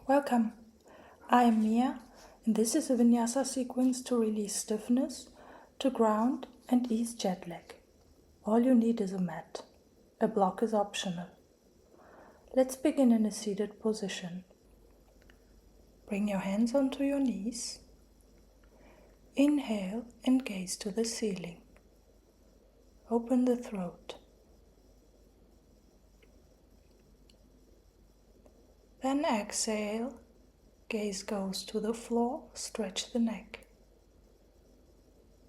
Welcome, I am Mia, and this is a Vinyasa sequence to release stiffness, to ground and ease jet lag. All you need is a mat. A block is optional. Let's begin in a seated position. Bring your hands onto your knees. Inhale and gaze to the ceiling. Open the throat. Then exhale. Gaze goes to the floor, stretch the neck.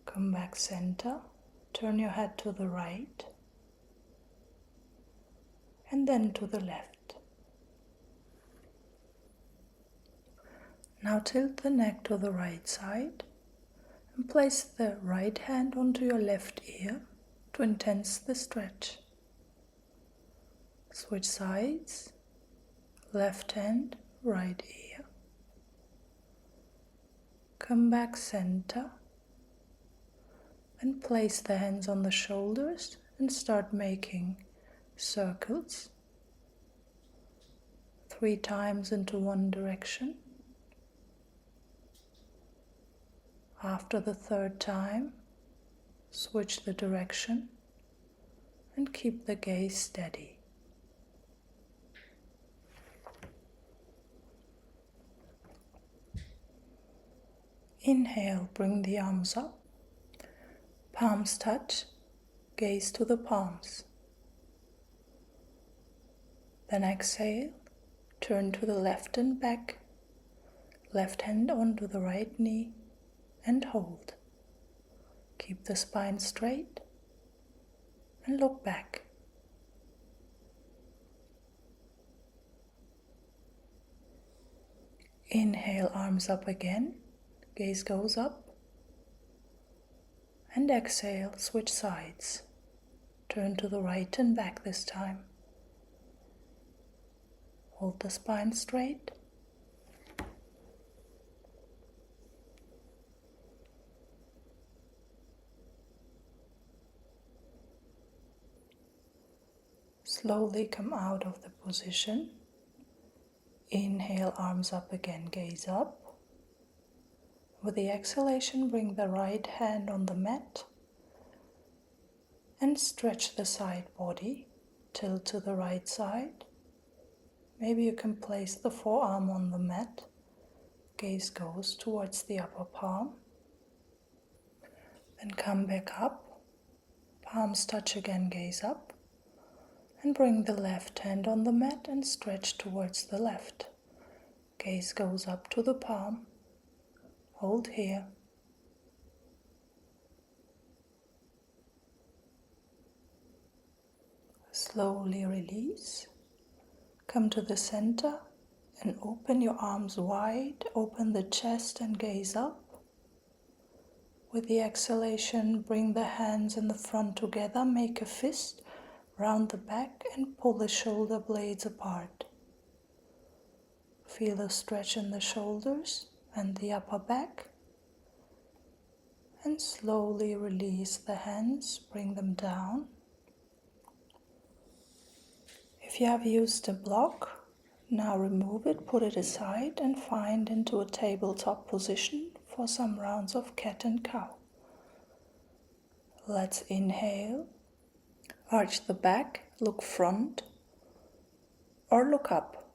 Come back center, turn your head to the right and then to the left. Now tilt the neck to the right side and place the right hand onto your left ear to intense the stretch. Switch sides, left hand, right ear. Come back center and place the hands on the shoulders and start making circles 3 times into one direction. After the 3rd time, switch the direction and keep the gaze steady. Inhale, bring the arms up. Palms touch, gaze to the palms. Then exhale, turn to the left and back, left hand onto the right knee and hold. Keep the spine straight and look back. Inhale, arms up again, gaze goes up. And exhale, switch sides. Turn to the right and back this time. Hold the spine straight. Slowly come out of the position. Inhale, arms up again, gaze up. With the exhalation, bring the right hand on the mat and stretch the side body. Tilt to the right side. Maybe you can place the forearm on the mat. Gaze goes towards the upper palm. Then come back up. Palms touch again, gaze up. And bring the left hand on the mat and stretch towards the left. Gaze goes up to the palm. Hold here. Slowly release. Come to the center and open your arms wide. Open the chest and gaze up. With the exhalation, bring the hands in the front together. Make a fist. Round the back and pull the shoulder blades apart. Feel a stretch in the shoulders and the upper back. And slowly release the hands, bring them down. If you have used a block, now remove it, put it aside and find into a tabletop position for some rounds of cat and cow. Let's inhale. Arch the back, look front or look up.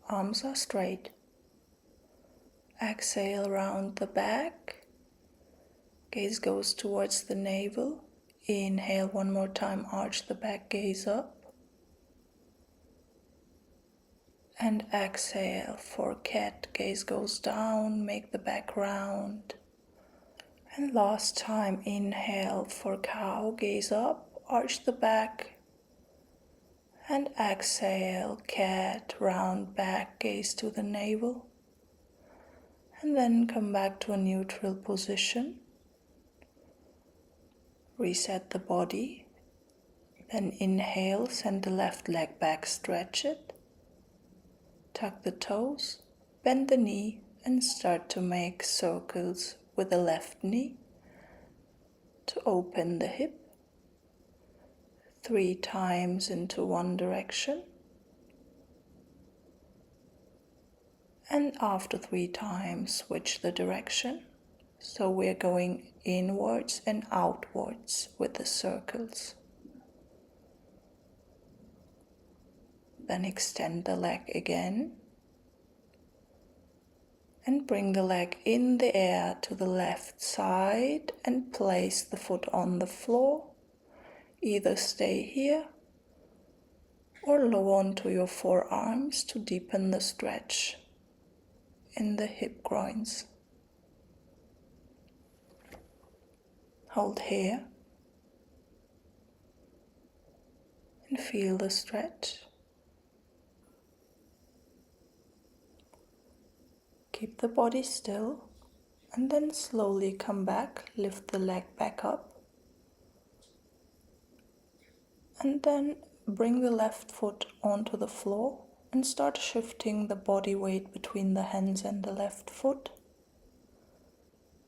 Arms are straight. Exhale, round the back. Gaze goes towards the navel. Inhale one more time, arch the back, gaze up. And exhale for cat, gaze goes down, make the back round. And last time, inhale for cow, gaze up, arch the back. And exhale, cat, round back, gaze to the navel. And then come back to a neutral position. Reset the body. Then inhale, send the left leg back, stretch it. Tuck the toes, bend the knee and start to make circles with the left knee to open the hip 3 times into one direction. And after 3 times, switch the direction. So we're going inwards and outwards with the circles. Then extend the leg again. And bring the leg in the air to the left side and place the foot on the floor. Either stay here or lower onto your forearms to deepen the stretch in the hip groins. Hold here and feel the stretch. Keep the body still and then slowly come back, lift the leg back up. And then bring the left foot onto the floor and start shifting the body weight between the hands and the left foot.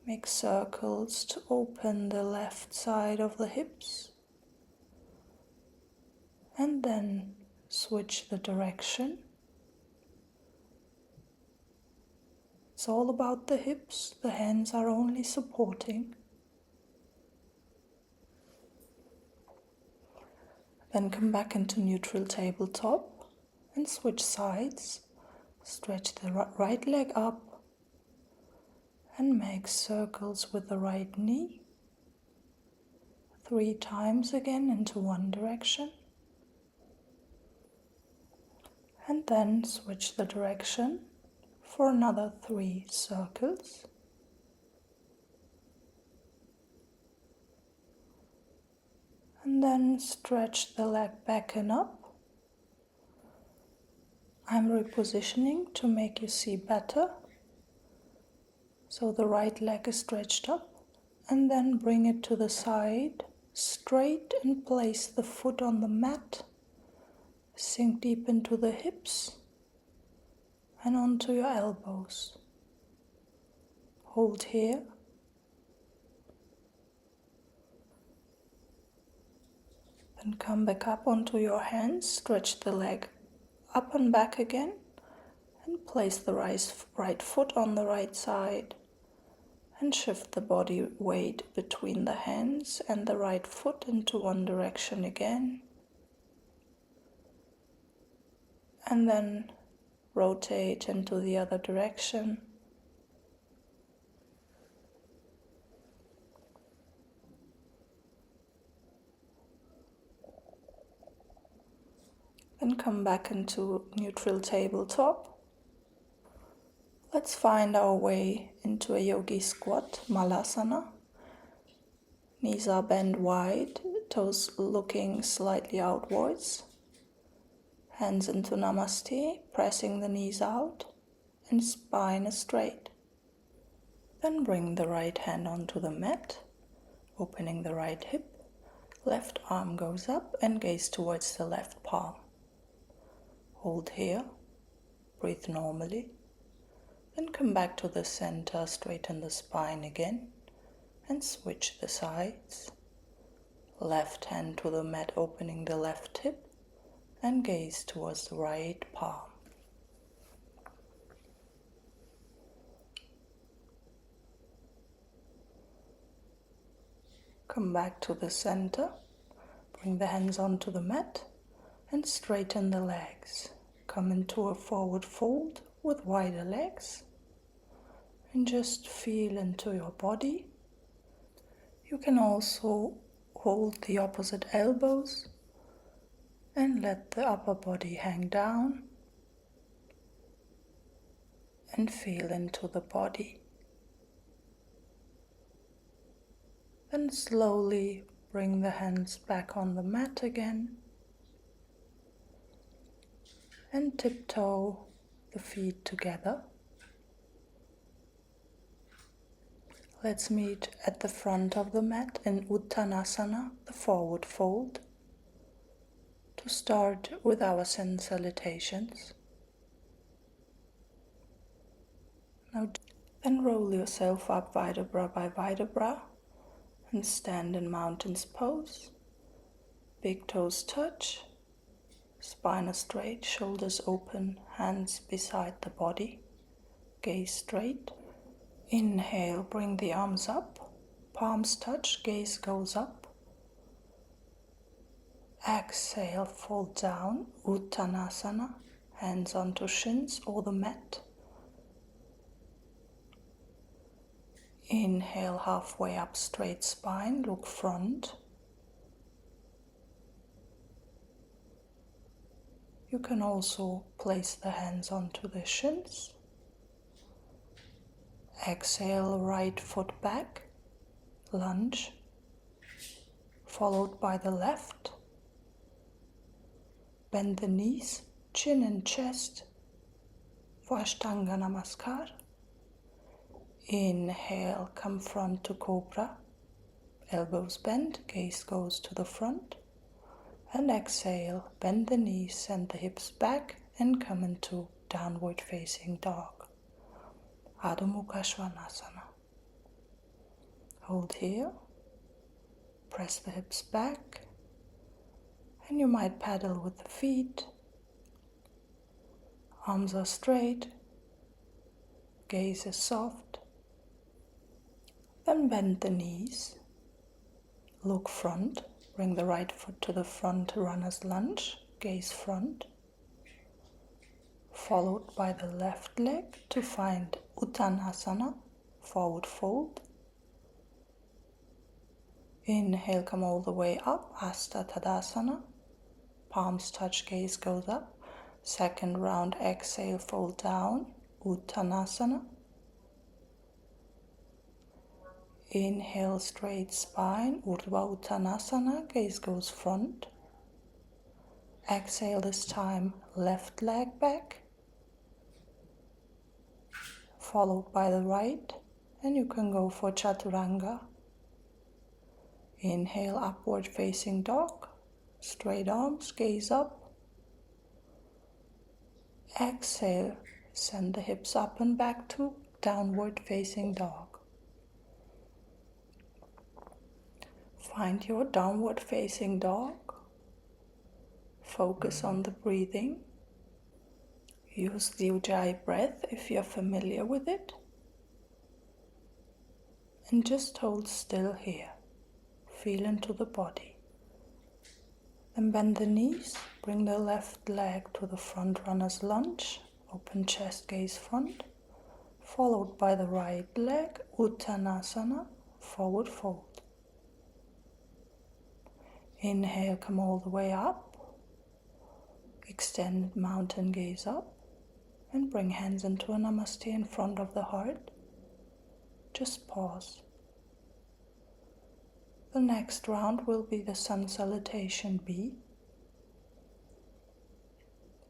Make circles to open the left side of the hips. And then switch the direction. It's all about the hips, the hands are only supporting. Then come back into neutral tabletop and switch sides. Stretch the right leg up and make circles with the right knee. 3 times again into one direction. And then switch the direction for another 3 circles. And then stretch the leg back and up. I'm repositioning to make you see better. So the right leg is stretched up, and then bring it to the side, straight, and place the foot on the mat. Sink deep into the hips and onto your elbows. Hold here. Then come back up onto your hands, stretch the leg up and back again, and place the right foot on the right side. And shift the body weight between the hands and the right foot into one direction again. And then rotate into the other direction. Then come back into neutral tabletop. Let's find our way into a yogi squat, malasana. Knees are bent wide, toes looking slightly outwards. Hands into namaste, pressing the knees out and spine is straight. Then bring the right hand onto the mat, opening the right hip. Left arm goes up and gaze towards the left palm. Hold here, breathe normally. Then come back to the center, straighten the spine again and switch the sides. Left hand to the mat, opening the left hip and gaze towards the right palm. Come back to the center, bring the hands onto the mat and straighten the legs. Come into a forward fold with wider legs and just feel into your body. You can also hold the opposite elbows and let the upper body hang down and feel into the body. Then slowly bring the hands back on the mat again and tiptoe the feet together. Let's meet at the front of the mat in Uttanasana, the forward fold, to start with our sun salutations. Now then roll yourself up vertebra by vertebra and stand in mountain's pose. Big toes touch, spine is straight, shoulders open, hands beside the body. gaze straight. Inhale, bring the arms up, palms touch, gaze goes up. Exhale, fold down, Uttanasana, hands onto shins or the mat. Inhale, halfway up, straight spine, look front. You can also place the hands onto the shins. Exhale, right foot back, lunge, followed by the left. Bend the knees, chin and chest for Ashtanga Namaskar. Inhale, come front to Cobra. Elbows bend, gaze goes to the front. And exhale, bend the knees, send the hips back and come into downward facing dog. Adho Mukha Svanasana. Hold here. Press the hips back. And you might paddle with the feet. Arms are straight. Gaze is soft. Then bend the knees. Look front. Bring the right foot to the front, runner's lunge. Gaze front. Followed by the left leg to find Uttanasana, forward fold. Inhale, come all the way up, Hasta Tadasana. Palms touch, gaze goes up. Second round, exhale, fold down, Uttanasana. Inhale, straight spine, Urdhva Uttanasana, gaze goes front. Exhale this time, left leg back, followed by the right, and you can go for Chaturanga. Inhale, upward facing dog, straight arms, gaze up. Exhale, send the hips up and back to downward facing dog. Find your downward facing dog. Focus on the breathing. Use the Ujjayi breath if you're familiar with it. And just hold still here. Feel into the body. Then bend the knees. Bring the left leg to the front runner's lunge. Open chest, gaze front. Followed by the right leg, Uttanasana, forward fold. Inhale, come all the way up. Extend mountain gaze up. And bring hands into a Namaste in front of the heart. Just pause. The next round will be the Sun Salutation B.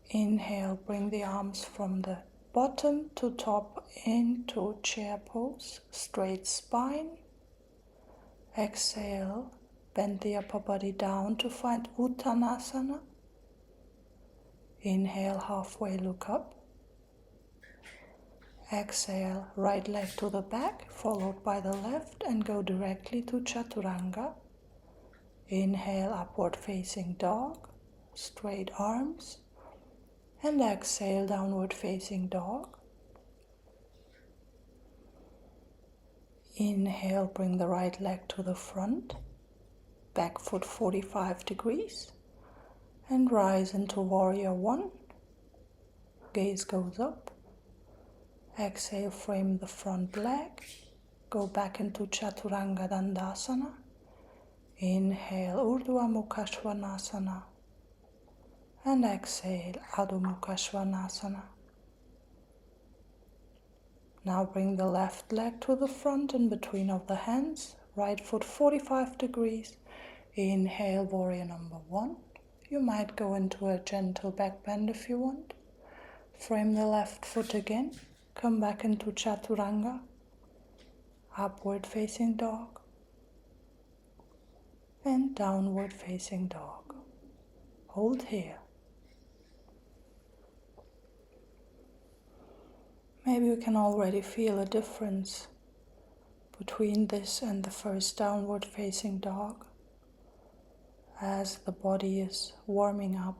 Inhale, bring the arms from the bottom to top into chair pose, straight spine. Exhale, bend the upper body down to find Uttanasana. Inhale, halfway look up. Exhale, right leg to the back, followed by the left, and go directly to Chaturanga. Inhale, upward facing dog, straight arms, and exhale, downward facing dog. Inhale, bring the right leg to the front, back foot 45 degrees, and rise into Warrior One. Gaze goes up. Exhale, frame the front leg. Go back into Chaturanga Dandasana. Inhale, Urdhva Mukha Svanasana. And exhale, Adho Mukha Svanasana. Now bring the left leg to the front in between of the hands. Right foot 45 degrees. Inhale, Warrior number one. You might go into a gentle back bend if you want. Frame the left foot again. Come back into Chaturanga, upward facing dog, and downward facing dog. Hold here. Maybe you can already feel a difference between this and the first downward facing dog as the body is warming up.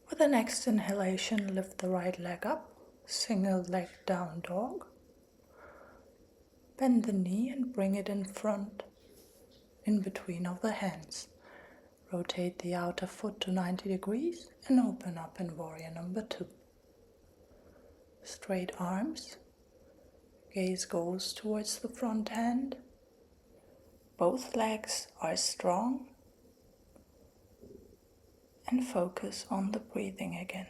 With the next inhalation, lift the right leg up, single leg down dog. Bend the knee and bring it in front, in between of the hands. Rotate the outer foot to 90 degrees and open up in warrior number 2. Straight arms. Gaze goes towards the front hand. Both legs are strong. And focus on the breathing again.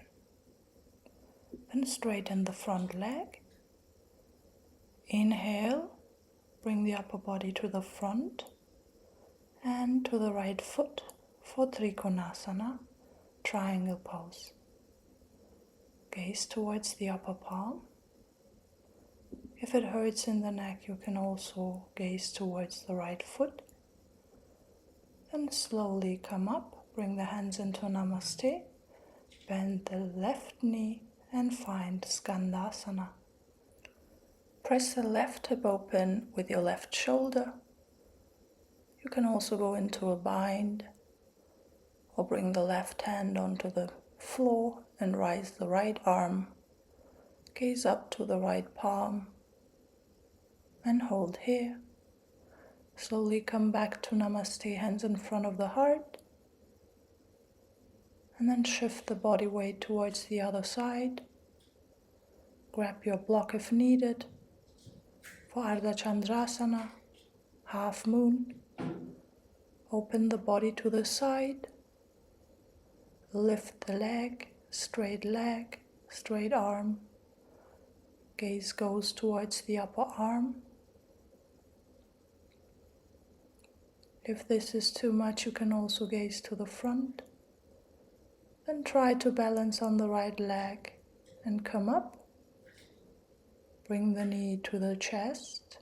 Then straighten the front leg. Inhale, bring the upper body to the front and to the right foot for Trikonasana, triangle pose. Gaze towards the upper palm. If it hurts in the neck, you can also gaze towards the right foot. Then slowly come up, bring the hands into Namaste, bend the left knee and find Skandasana. Press the left hip open with your left shoulder. You can also go into a bind or bring the left hand onto the floor and raise the right arm. Gaze up to the right palm and hold here. Slowly come back to Namaste, hands in front of the heart. And then shift the body weight towards the other side. Grab your block if needed. For Ardha Chandrasana, half moon. Open the body to the side. Lift the leg, straight arm. Gaze goes towards the upper arm. If this is too much, you can also gaze to the front. Then try to balance on the right leg and come up. Bring the knee to the chest.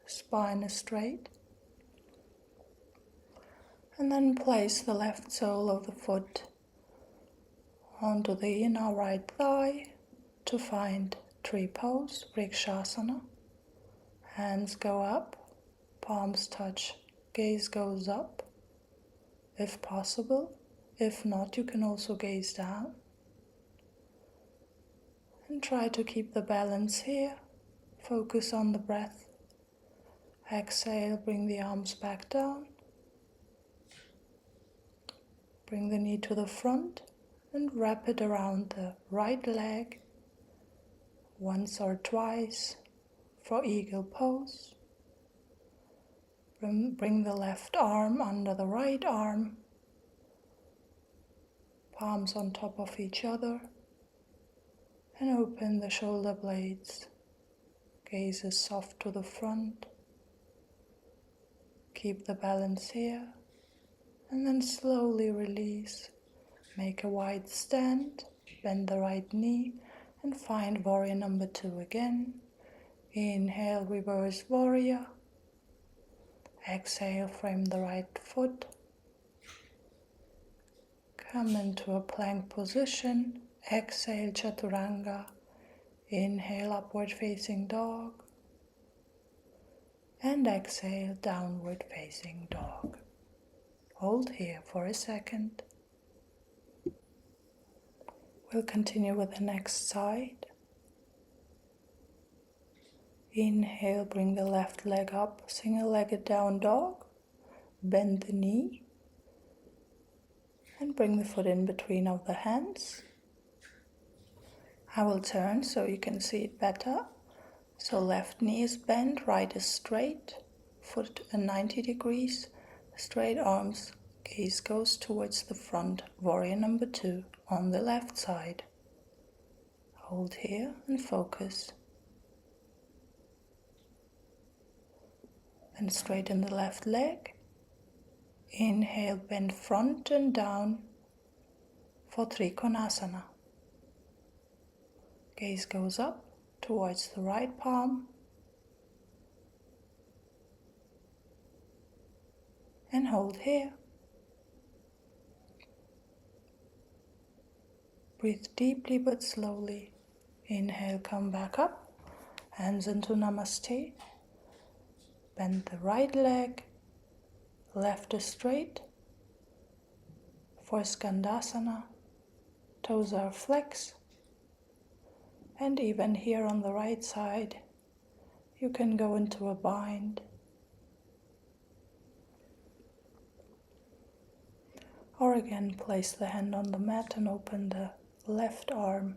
Spine is straight. And then place the left sole of the foot onto the inner right thigh to find tree pose, Vrikshasana. Hands go up, palms touch, gaze goes up, if possible. If not, you can also gaze down. And try to keep the balance here. Focus on the breath. Exhale, bring the arms back down. Bring the knee to the front and wrap it around the right leg once or twice for eagle pose. Bring the left arm under the right arm, palms on top of each other, and open the shoulder blades. Gaze is soft to the front. Keep the balance here. And then slowly release. Make a wide stand, bend the right knee, and find warrior number 2 again. Inhale, reverse warrior. Exhale, frame the right foot. Come into a plank position. Exhale, chaturanga. Inhale, upward facing dog. And exhale, downward facing dog. Hold here for a second. We'll continue with the next side. Inhale, bring the left leg up, single-legged down dog. Bend the knee. And bring the foot in between of the hands. I will turn so you can see it better. So left knee is bent, right is straight. Foot at 90 degrees. Straight arms, gaze goes towards the front, warrior number 2 on the left side. Hold here and focus. And straighten the left leg. Inhale, bend front and down for Trikonasana. Gaze goes up towards the right palm. And hold here. Breathe deeply but slowly. Inhale, come back up. Hands into Namaste. Bend the right leg. Left is straight. For Skandasana. Toes are flexed. And even here on the right side, you can go into a bind. Or again, place the hand on the mat and open the left arm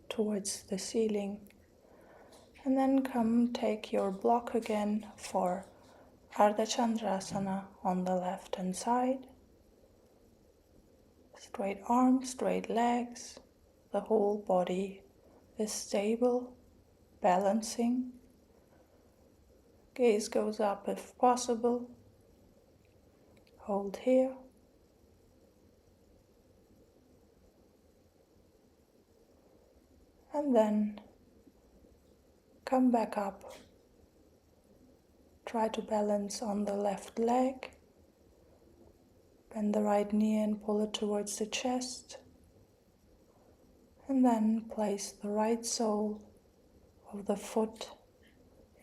towards the ceiling. And then come take your block again for Ardha Chandrasana on the left hand side. Straight arms, straight legs, the whole body is stable, balancing. Gaze goes up if possible. Hold here. And then come back up. Try to balance on the left leg. Bend the right knee and pull it towards the chest. And then place the right sole of the foot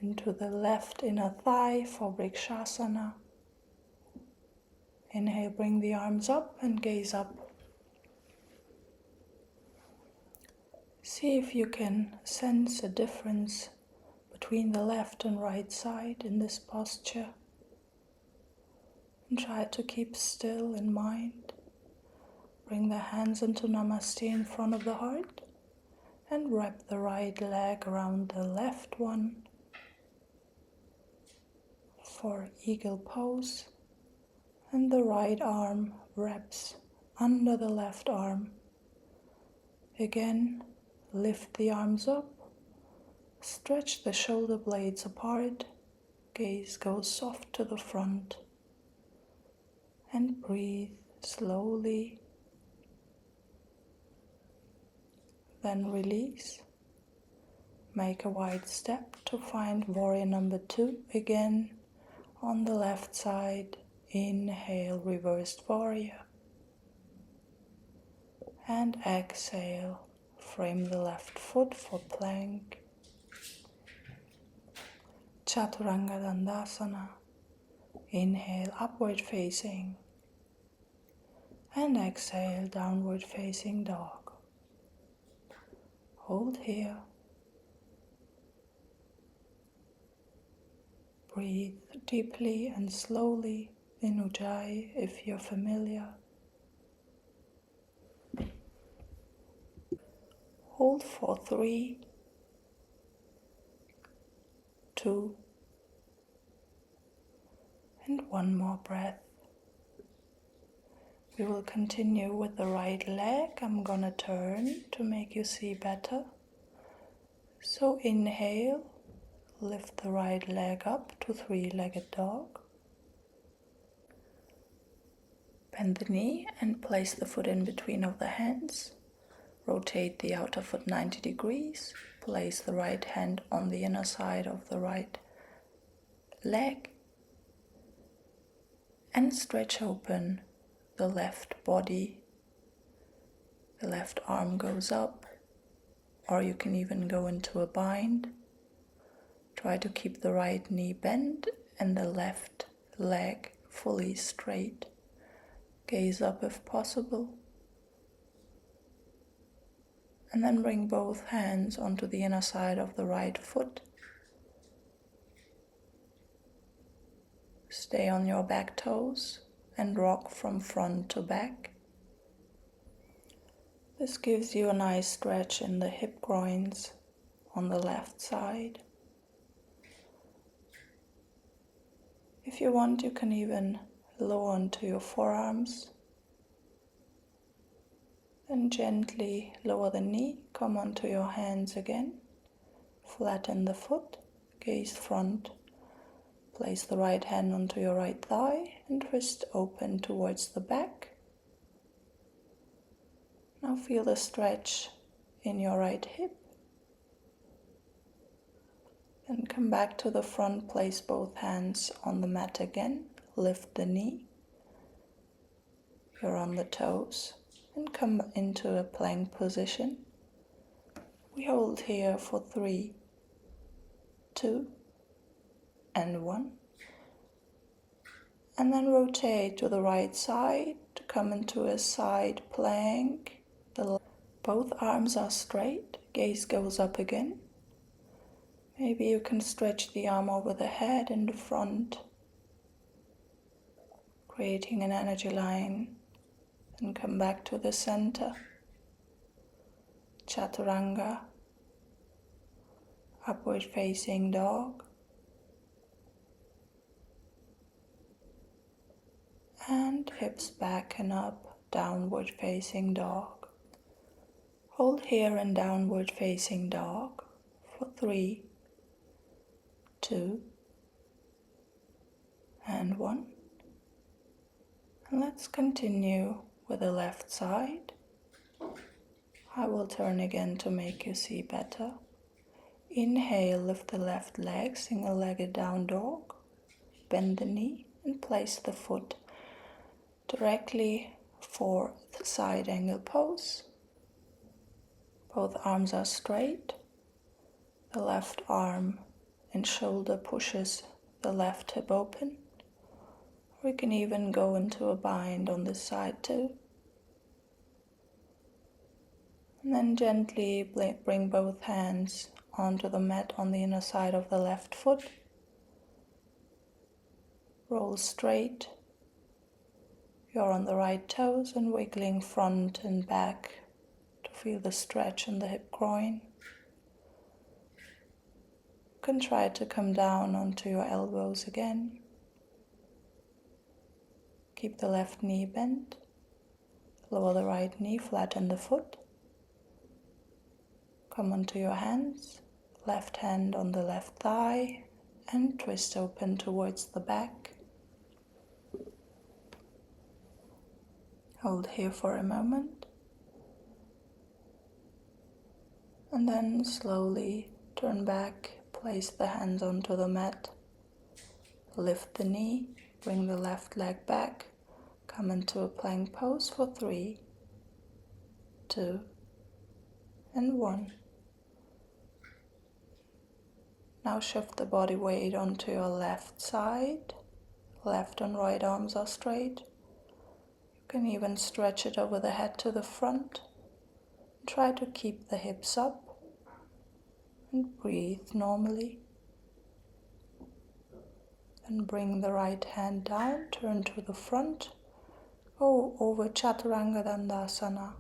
into the left inner thigh for Vrikshasana. Inhale, bring the arms up and gaze up. See if you can sense a difference between the left and right side in this posture. And try to keep still in mind. Bring the hands into Namaste in front of the heart and wrap the right leg around the left one for eagle pose. And the right arm wraps under the left arm. Again, lift the arms up, stretch the shoulder blades apart, gaze goes soft to the front, and breathe slowly. Then release. Make a wide step to find warrior number 2 again on the left side. Inhale, reversed warrior. And exhale, frame the left foot for plank. Chaturanga Dandasana. Inhale, upward facing. And exhale, downward facing dog. Hold here. Breathe deeply and slowly in Ujjayi if you're familiar. Hold for 3, 2, and 1 more breath. We will continue with the right leg. I'm gonna turn to make you see better. So inhale, lift the right leg up to 3-legged dog. Bend the knee and place the foot in between of the hands. Rotate the outer foot 90 degrees. Place the right hand on the inner side of the right leg. And stretch open the left body. The left arm goes up, or you can even go into a bind. Try to keep the right knee bent and the left leg fully straight. Gaze up if possible. And then bring both hands onto the inner side of the right foot. Stay on your back toes and rock from front to back. This gives you a nice stretch in the hip groins on the left side. If you want, you can even lower onto your forearms. Then gently lower the knee, come onto your hands again. Flatten the foot, gaze front. Place the right hand onto your right thigh and twist open towards the back. Now feel the stretch in your right hip. Then come back to the front, place both hands on the mat again. Lift the knee. You're on the toes. And come into a plank position. We hold here for 3, 2, and 1. And then rotate to the right side to come into a side plank. Both arms are straight, gaze goes up again. Maybe you can stretch the arm over the head in the front, creating an energy line, and come back to the center. Chaturanga, upward facing dog, and hips back and up, downward facing dog. Hold here in downward facing dog for 3, 2, and 1. And let's continue with the left side. I will turn again to make you see better. Inhale, lift the left leg, single-legged down dog. Bend the knee and place the foot directly for the side angle pose. Both arms are straight. The left arm and shoulder pushes the left hip open. We can even go into a bind on this side too. And then gently bring both hands onto the mat on the inner side of the left foot. Roll straight. You're on the right toes and wiggling front and back to feel the stretch in the hip groin. You can try to come down onto your elbows again. Keep the left knee bent. Lower the right knee, flatten the foot. Come onto your hands, left hand on the left thigh, and twist open towards the back. Hold here for a moment. And then slowly turn back, place the hands onto the mat. Lift the knee, bring the left leg back, come into a plank pose for 3, 2, and 1. Now shift the body weight onto your left side. Left and right arms are straight. You can even stretch it over the head to the front. Try to keep the hips up and breathe normally. Then bring the right hand down, turn to the front. Go over Chaturanga Dandasana.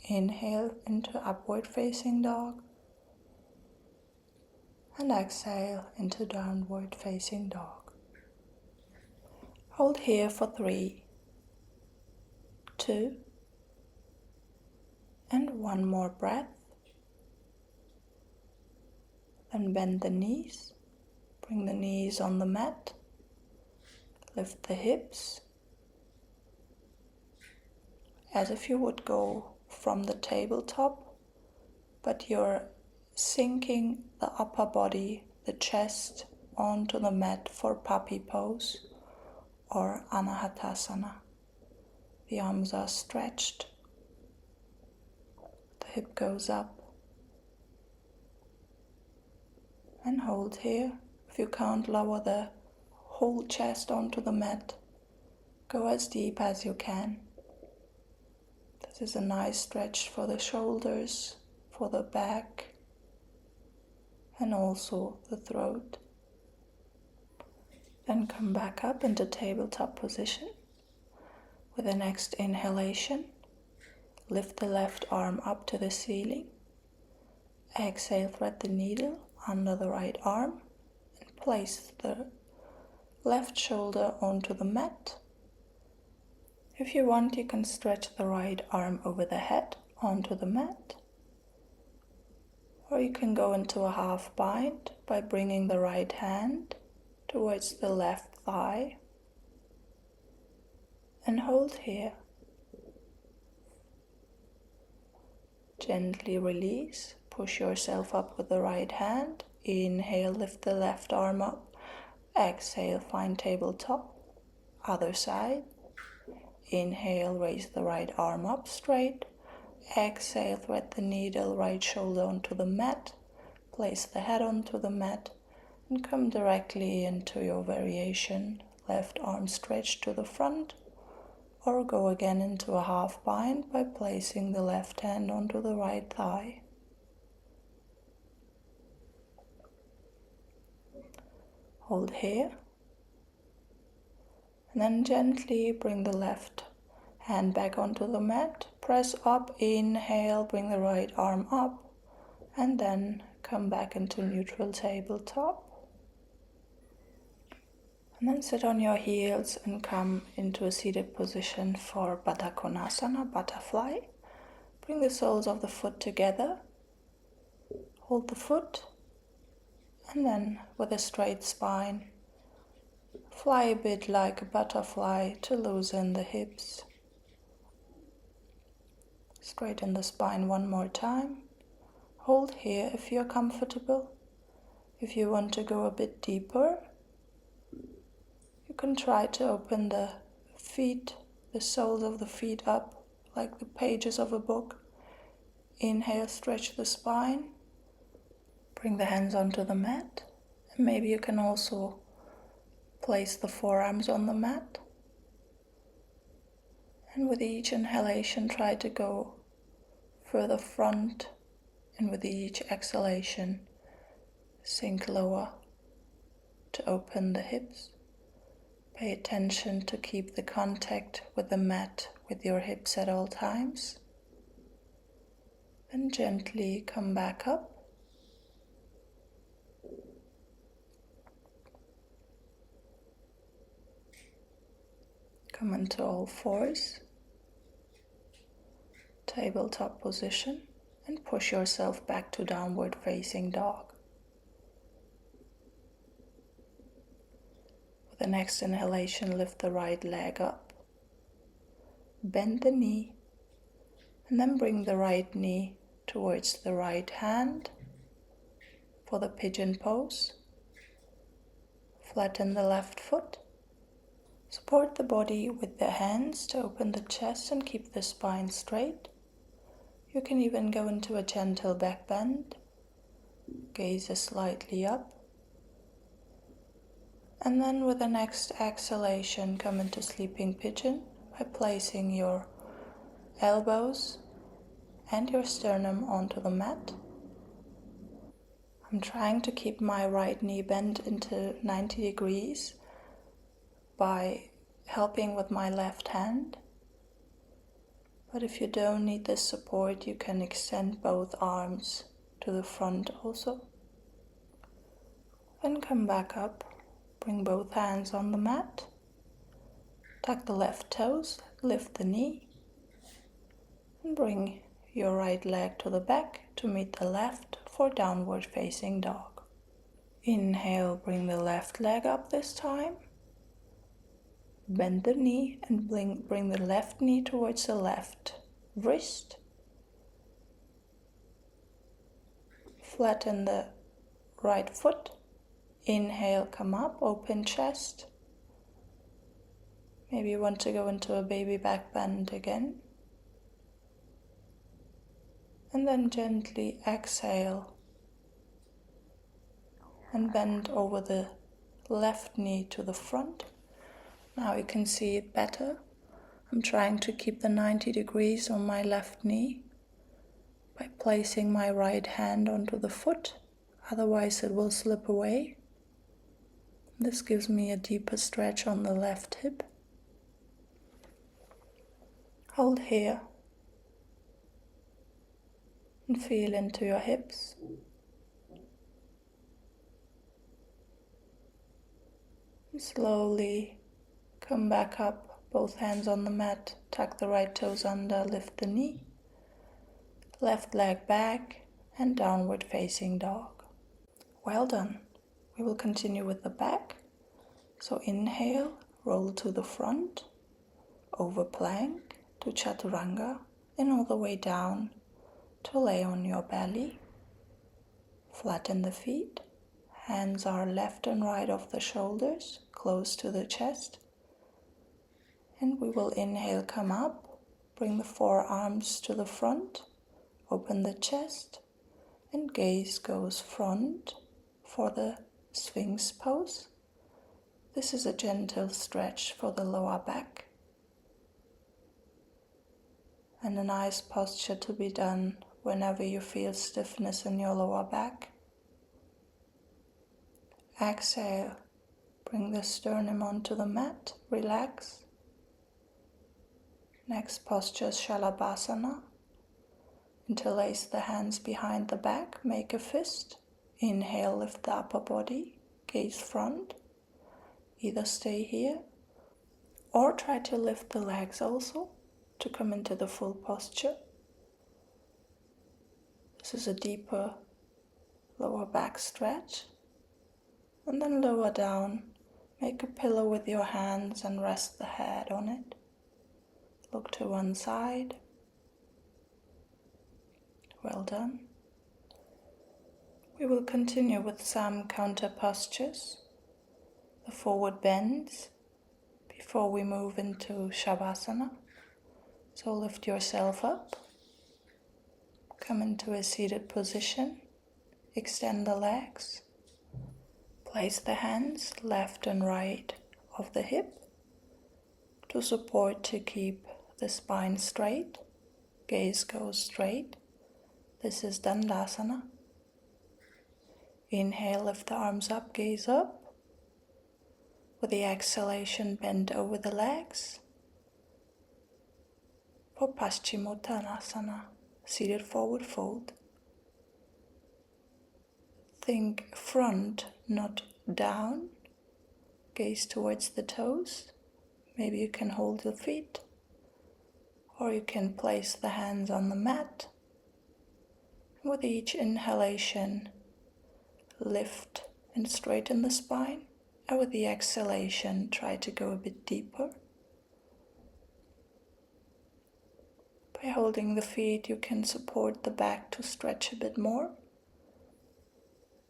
Inhale into upward facing dog. And exhale into downward facing dog. Hold here for 3, 2, and 1 more breath. Then bend the knees, bring the knees on the mat, lift the hips, as if you would go from the tabletop, but you're sinking the upper body, the chest, onto the mat for puppy pose or anahatasana. The arms are stretched, the hip goes up, and hold here. If you can't lower the whole chest onto the mat, go as deep as you can. This is a nice stretch for the shoulders, for the back, and also the throat. Then come back up into tabletop position. With the next inhalation, lift the left arm up to the ceiling. Exhale, thread the needle under the right arm and place the left shoulder onto the mat. If you want, you can stretch the right arm over the head onto the mat. Or you can go into a half bind by bringing the right hand towards the left thigh and hold here. Gently release, push yourself up with the right hand. Inhale, lift the left arm up. Exhale, find tabletop. Other side. Inhale, raise the right arm up straight. Exhale, thread the needle, right shoulder onto the mat. Place the head onto the mat and come directly into your variation. Left arm stretched to the front or go again into a half bind by placing the left hand onto the right thigh. Hold here, and then gently bring the left hand back onto the mat. Press up, inhale, bring the right arm up, and then come back into neutral tabletop. And then sit on your heels and come into a seated position for Baddha Konasana, butterfly. Bring the soles of the foot together. Hold the foot, and then with a straight spine, fly a bit like a butterfly to loosen the hips. Straighten the spine one more time. Hold here if you're comfortable. If you want to go a bit deeper, you can try to open the feet, the soles of the feet up like the pages of a book. Inhale, stretch the spine. Bring the hands onto the mat. And maybe you can also place the forearms on the mat. And with each inhalation, try to go further front. And with each exhalation, sink lower to open the hips. Pay attention to keep the contact with the mat with your hips at all times. Then gently come back up. Come into all fours. Tabletop position, and push yourself back to downward facing dog. With the next inhalation, lift the right leg up. Bend the knee, and then bring the right knee towards the right hand for the pigeon pose. Flatten the left foot. Support the body with the hands to open the chest and keep the spine straight. You can even go into a gentle back bend. Gaze slightly up. And then with the next exhalation, come into sleeping pigeon by placing your elbows and your sternum onto the mat. I'm trying to keep my right knee bent into 90 degrees by helping with my left hand. But if you don't need this support, you can extend both arms to the front also. Then come back up, bring both hands on the mat, tuck the left toes, lift the knee, and bring your right leg to the back to meet the left for downward facing dog. Inhale, bring the left leg up this time. Bend the knee and bring the left knee towards the left wrist. Flatten the right foot. Inhale, come up, open chest. Maybe you want to go into a baby back bend again. And then gently exhale and bend over the left knee to the front. Now you can see it better. I'm trying to keep the 90 degrees on my left knee by placing my right hand onto the foot, otherwise it will slip away. This gives me a deeper stretch on the left hip. Hold here and feel into your hips. And slowly come back up, both hands on the mat, tuck the right toes under, lift the knee, left leg back, and downward facing dog. Well done. We will continue with the back. So inhale, roll to the front, over plank to chaturanga, and all the way down to lay on your belly. Flatten the feet. Hands are left and right of the shoulders, close to the chest. And we will inhale, come up, bring the forearms to the front, open the chest, and gaze goes front for the Sphinx pose. This is a gentle stretch for the lower back. and a nice posture to be done whenever you feel stiffness in your lower back. Exhale, bring the sternum onto the mat, relax. Next posture is Shalabhasana. Interlace the hands behind the back, make a fist. Inhale, lift the upper body, gaze front. Either stay here or try to lift the legs also to come into the full posture. This is a deeper lower back stretch. And then lower down, make a pillow with your hands and rest the head on it. Look to one side. Well done. We will continue with some counter postures, the forward bends, before we move into Shavasana. So lift yourself up, come into a seated position, extend the legs, place the hands left and right of the hip to support to keep the spine straight, gaze goes straight. This is Dandasana. Inhale, lift the arms up, gaze up. With the exhalation, bend over the legs. For Paschimottanasana, seated forward fold. Think front, not down. Gaze towards the toes. Maybe you can hold the feet, or you can place the hands on the mat. With each inhalation, lift and straighten the spine. And with the exhalation, try to go a bit deeper. By holding the feet, you can support the back to stretch a bit more.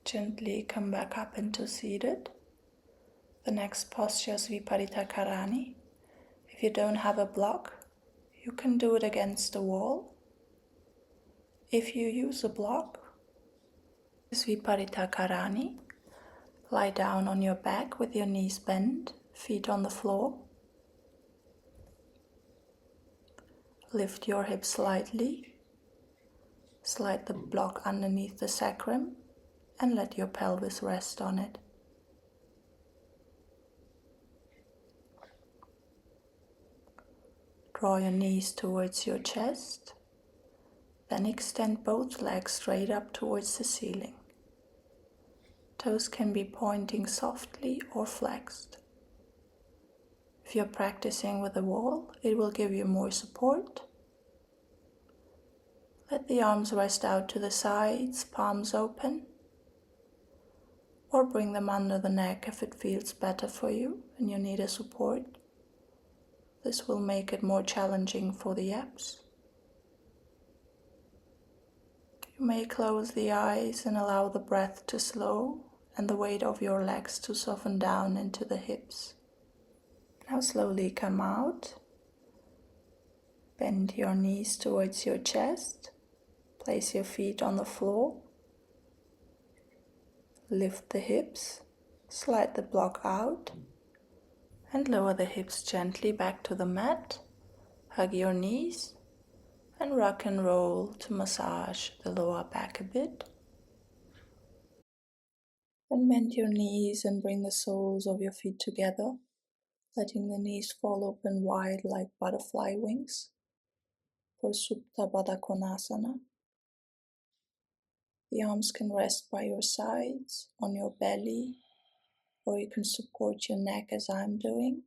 Gently come back up into seated. The next posture is Viparita Karani. If you don't have a block, you can do it against the wall. If you use a block, this is Viparita Karani. Lie down on your back with your knees bent, feet on the floor. Lift your hips slightly. Slide the block underneath the sacrum and let your pelvis rest on it. Draw your knees towards your chest, then extend both legs straight up towards the ceiling. Toes can be pointing softly or flexed. If you're practicing with a wall, it will give you more support. Let the arms rest out to the sides, palms open, or bring them under the neck if it feels better for you and you need a support. This will make it more challenging for the abs. You may close the eyes and allow the breath to slow and the weight of your legs to soften down into the hips. Now slowly come out. Bend your knees towards your chest. Place your feet on the floor. Lift the hips. Slide the block out. And lower the hips gently back to the mat. Hug your knees. And rock and roll to massage the lower back a bit. Then bend your knees and bring the soles of your feet together, letting the knees fall open wide like butterfly wings for Supta Baddha Konasana. The arms can rest by your sides, on your belly, or you can support your neck as I'm doing.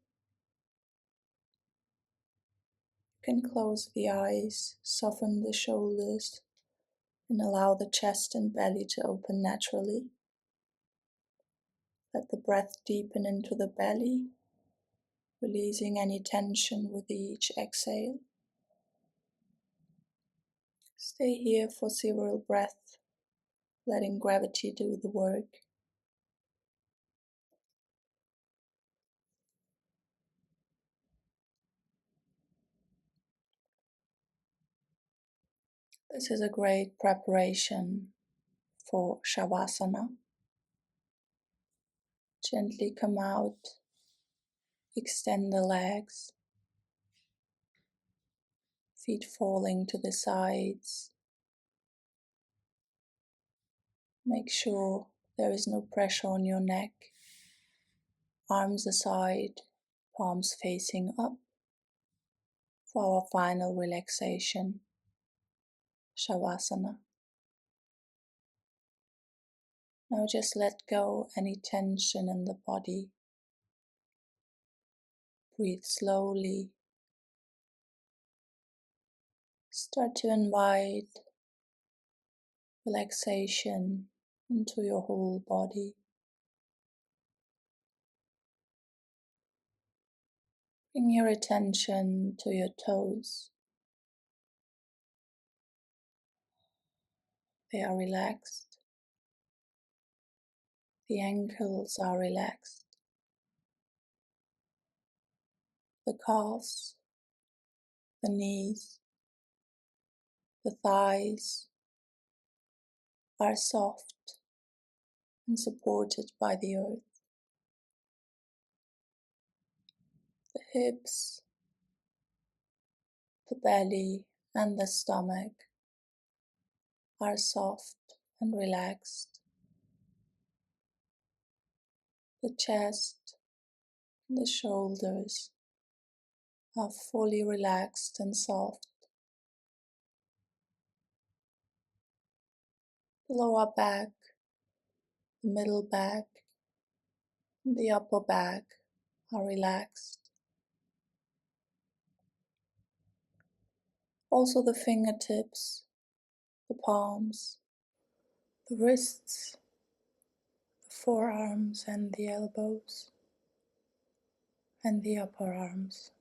You can close the eyes, soften the shoulders, and allow the chest and belly to open naturally. Let the breath deepen into the belly, releasing any tension with each exhale. Stay here for several breaths, letting gravity do the work. This is a great preparation for Shavasana. Gently come out, extend the legs, feet falling to the sides. Make sure there is no pressure on your neck. Arms aside, palms facing up for our final relaxation, Shavasana. Now just let go any tension in the body. Breathe slowly. Start to invite relaxation into your whole body. Bring your attention to your toes. They are relaxed. The ankles are relaxed. The calves, the knees, the thighs are soft and supported by the earth. The hips, the belly, and the stomach are soft and relaxed. The chest and the shoulders are fully relaxed and soft. The lower back, the middle back, and the upper back are relaxed. Also the fingertips, the palms, the wrists, the forearms and the elbows, and the upper arms.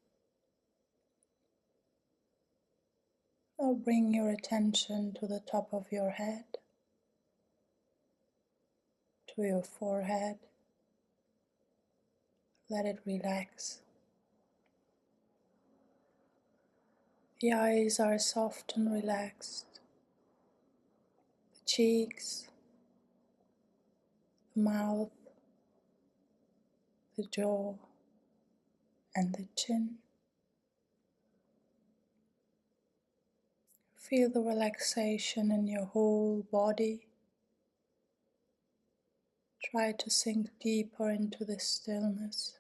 Now bring your attention to the top of your head, to your forehead. Let it relax. The eyes are soft and relaxed. The cheeks, the mouth, the jaw, and the chin. Feel the relaxation in your whole body. Try to sink deeper into the stillness.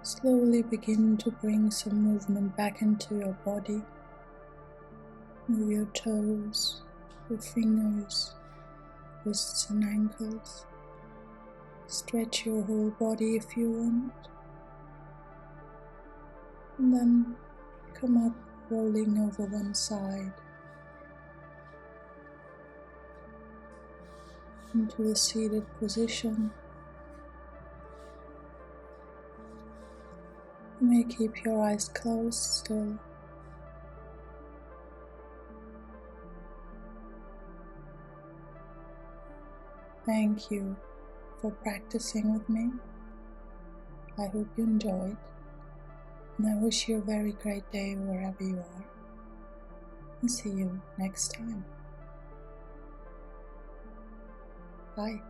Slowly begin to bring some movement back into your body. Move your toes, your fingers, wrists and ankles. Stretch your whole body if you want. And then come up rolling over one side into a seated position. You may keep your eyes closed still. Thank you for practicing with me. I hope you enjoyed, and I wish you a very great day wherever you are. And see you next time. Bye.